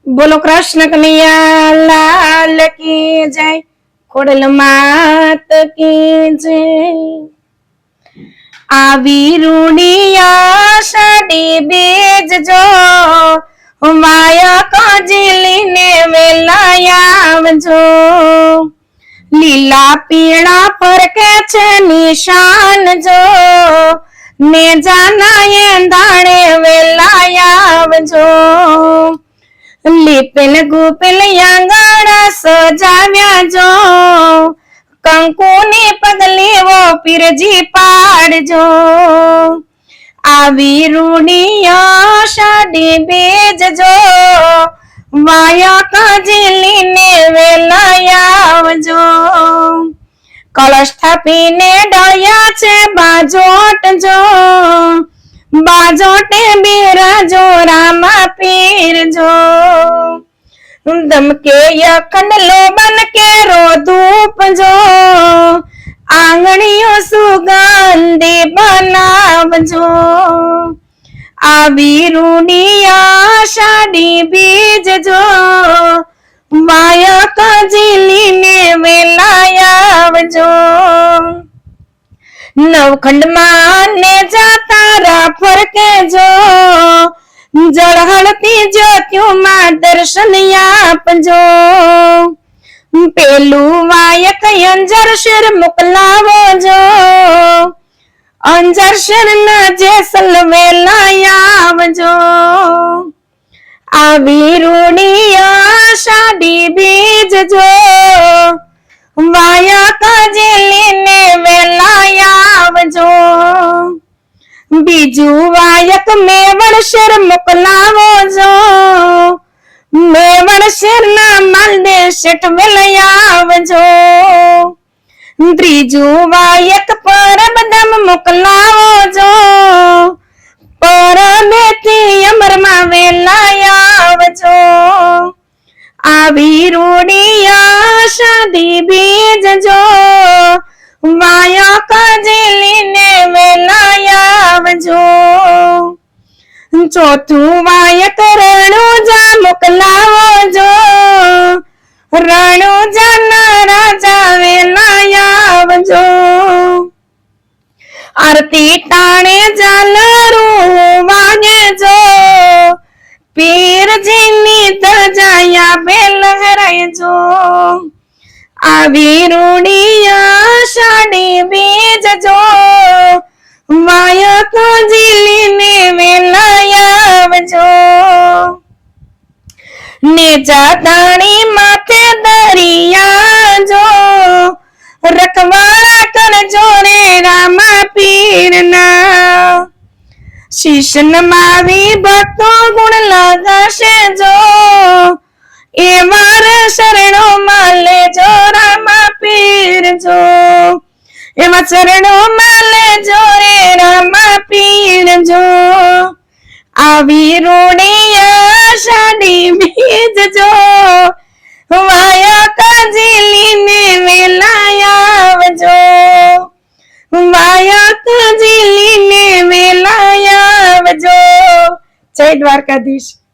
बोलो कृष्ण कन्हैया लाल की जय। खोडल मात की जय। આવી રૂડિયા સાડી બીજ જો માયા કાજલીને વેલાયા આવજો। લીલા પીળા ફરકે છે નિશાન જો ને જાનાએ દાણે વેલાયા આવજો। લીપેલ ગુપેલ આંગણા સજાવ્યા જો કંકુની પગલીઓ પીરજી પાડજો। આવી રૂડિયા સાડી બીજ જો માયા કાજલીને વેલાયા આવજો। કળશ સ્થાપીને ડાળ્યા છે બાજોટ જો બાજોટે બિરાજો રામા પીર જો। દમકે અખંડ લોબન કેરો ધૂપ જો આંગણીઓ સુગંધી બનાવજો। આવી રૂડિયા સાડી બીજ જો માયા કાજલીને વેલાયા આવજો। નવખંડમાં ને જાતારા ફરકે જો જળહળતી જ્યોતિમાં દર્શન આપજો। પેલું વાયક અંજર શેર મોકલાવો જો અંજર શેર ના જેસલ વેલાયા આવજો। આવી રૂડિયા સાડી બીજ જો માયા કાજલીને વેલાયા આવજો। બીજું વાયક મેવડ શેર મોકલાવો જો મેવડ શેર ના માલદે શેઠ વેલાયા આવજો। ત્રીજું વાયક પરબધામ મોકલાવો જો પરબેથી અમરમાં વેલાયા આવજો। આવી રૂડિયા સાડી બીજ જો માયા કાજલીને વેલાયા આવજો। ચોથું વાયક રણુજા મોકલાવો જો રણુજા ના રાજા વેલાયા આવજો। આરતી ટાણે ઝાલરું વાગે જો પીરજીની ધજાયા બે લહેરાયજો। આવી રૂડિયા સાડી બીજ જો માયા કાજલીને વેલાયા આવજો। નેજા દાણી માથે દરિયા જો રખવાળા કરજો રે રામા પીરના। શીશ નમાવી ભક્તો ગુણ લગાશે જો એવા શરણો માં લેજો રામા પીર જો એવા ચરણો માં લેજો રે રામા પીર જો। આવી રૂડિયા સાડી બીજ જો માયા કાજલીને વેલાયા આવજો। માયા કાજલીને વેલાયા આવજો। જય દ્વારકાધીશ।